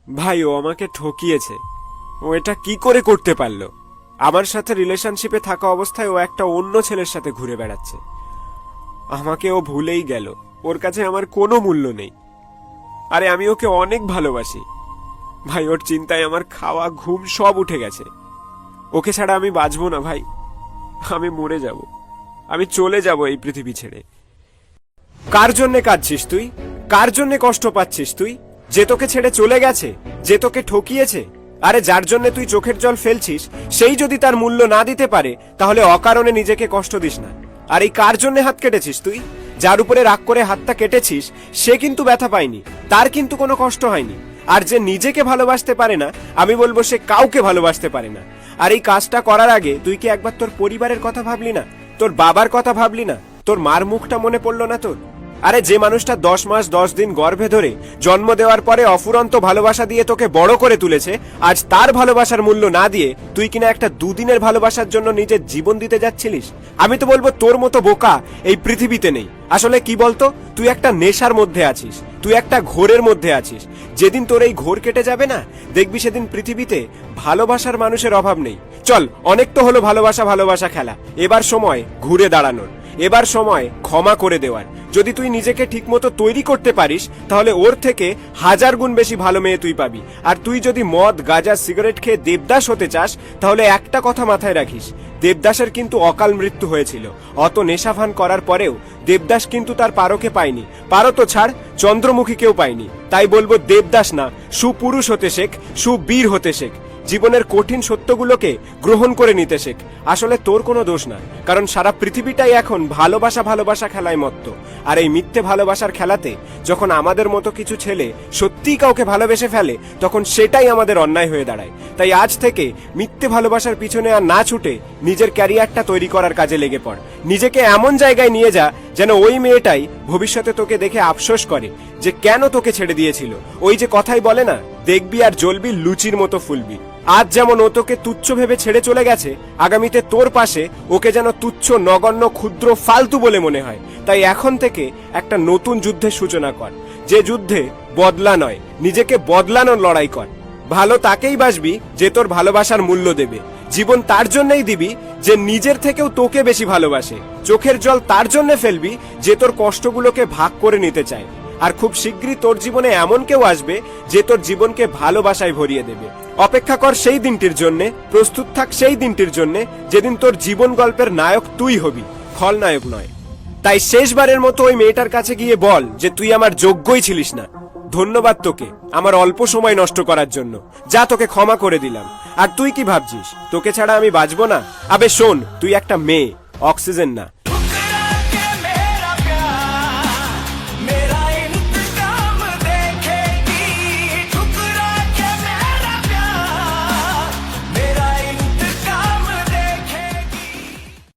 ভাই ও আমাকে ঠকিয়েছে। ও এটা কি করে করতে পারলো? আমার সাথে রিলেশনশিপে থাকা অবস্থায় ও একটা অন্য ছেলের সাথে ঘুরে বেড়াচ্ছে। আমাকে ও ভুলেই গেল। ওর কাছে আমার কোনো মূল্য নেই। আরে আমি ওকে অনেক ভালোবাসি ভাই। ওর চিন্তায় আমার খাওয়া ঘুম সব উঠে গেছে। ওকে ছাড়া আমি বাঁচবো না ভাই। আমি মরে যাব। আমি চলে যাব এই পৃথিবী ছেড়ে। কার জন্যে কাঁদছিস তুই? কার জন্যে কষ্ট পাচ্ছিস তুই? যে তোকে ছেড়ে চলে গেছে, যে তোকে ঠকিয়েছে। আরে যার জন্য তুই চোখের জল ফেলছিস, সেই যদি তার মূল্য না দিতে পারে, তাহলে অকারণে নিজেকে কষ্ট দিস না। আর এই কার জন্য হাত কেটেছিস তুই? যার উপরে রাগ করে হাতটা কেটেছিস, সে কিন্তু ব্যথা পায়নি, তার কিন্তু কোনো কষ্ট হয়নি। আর যে নিজেকে ভালোবাসতে পারে না, আমি বলবো সে কাউকে ভালোবাসতে পারে না। আর এই কাজটা করার আগে তুই কি একবার তোর পরিবারের কথা ভাবলি না? তোর বাবার কথা ভাবলি না? তোর মার মুখটা মনে পড়লো না তোর? আরে যে মানুষটা 10 মাস 10 দিন গর্ভে ধরে জন্ম দেওয়ার পরে অফুরন্ত ভালোবাসা দিয়ে তোকে বড় করে তুলেছে, আজ তার ভালোবাসার মূল্য না দিয়ে তুই কিনা একটা দুদিনের ভালোবাসার জন্য নিজের জীবন দিতে যাচ্ছিলিস। আমি তো বলবো তোর মতো বোকা এই পৃথিবীতে নেই। আসলে কি বলতো, তুই একটা নেশার মধ্যে আছিস, তুই একটা ঘোরের মধ্যে আছিস। যেদিন তোর এই ঘোর কেটে যাবে না, দেখবি সেদিন পৃথিবীতে ভালোবাসার মানুষের অভাব নেই। চল, অনেক তো হলো ভালোবাসা ভালোবাসা খেলা। এবার সময় ঘুরে দাঁড়ানোর, এবার সময় ক্ষমা করে দেওয়ার। যদি তুই নিজেকে ঠিকমতো তৈরি করতে পারিস, তাহলে ওর থেকে 1000 গুণ বেশি ভালো মেয়ে তুই পাবি। আর তুই যদি মদ গাঁজা সিগারেট খেয়ে দেবদাস হতে চাস, তাহলে একটা কথা মাথায় রাখিস, দেবদাসের কিন্তু অকাল মৃত্যু হয়েছিল। অত নেশাভান করার পরেও দেবদাস কিন্তু তার পারকে পায়নি। পারো তো ছাড়, চন্দ্রমুখীকেও পায়নি। তাই বলবো দেবদাস না, সুপুরুষ হতে শেখ, সুবীর হতে শেখ। জীবনের কঠিন সত্যগুলোকে গ্রহণ করে নিতে শেখ। আসলে তোর কোনো দোষ না, কারণ সারা পৃথিবীটাই এখন ভালোবাসা ভালোবাসা খেলায় মত্ত। আর এই মিথ্যে ভালোবাসার খেলাতে যখন আমাদের মতো কিছু ছেলে সত্যিই কাউকে ভালোবেসে ফেলে, তখন সেটাই আমাদের অন্যায় হয়ে দাঁড়ায়। তাই আজ থেকে মিথ্যে ভালোবাসার পিছনে আর না ছুটে নিজের ক্যারিয়ারটা তৈরি করার কাজে লেগে পড়। নিজেকে এমন জায়গায় নিয়ে যা যেন ওই মেয়েটাই ভবিষ্যতে তোকে দেখে আফসোস করে যে কেন তোকে ছেড়ে দিয়েছিল। ওই যে কথাই বলে না, দেখবি আর জ্বলবি লুচির মতো ফুলবি। আজ যেমন ও তোকে তুচ্ছ ভেবে ছেড়ে চলে গেছে, আগামীতে তোর পাশে ওকে যেন তুচ্ছ নগণ্য ক্ষুদ্র ফালতু বলে মনে হয়। তাই এখন থেকে একটা নতুন যুদ্ধের সূচনা কর, যে যুদ্ধে বদলা নয়, নিজেকে বদলানোর লড়াই কর। ভালো তাকেই বাসবি যে তোর ভালোবাসার মূল্য দেবে। জীবন তার জন্যই দিবি যে নিজের থেকেও তোকে বেশি ভালোবাসে। চোখের জল তার জন্য ফেলবি যে তোর কষ্টগুলোকে ভাগ করে নিতে চায়। আর খুব শীঘ্রই তোর জীবনে এমন কেউ আসবে যে তোর জীবনকে ভালোবাসায় ভরিয়ে দেবে। অপেক্ষা কর সেই দিনটির জন্যে, প্রস্তুত থাক সেই দিনটির জন্যে যেদিন তোর জীবন গল্পের নায়ক তুই হবি, খলনায়ক নয়। তাই শেষবারের মতো ওই মেয়েটার কাছে গিয়ে বল যে তুই আমার যোগ্যই ছিলিস না। ধন্যবাদ তোকে আমার অল্প সময় নষ্ট করার জন্য। যা, তোকে ক্ষমা করে দিলাম। আর তুই কি ভাবছিস তোকে ছাড়া আমি বাঁচবো না? আবে শোন, তুই একটা মেয়ে, অক্সিজেন না।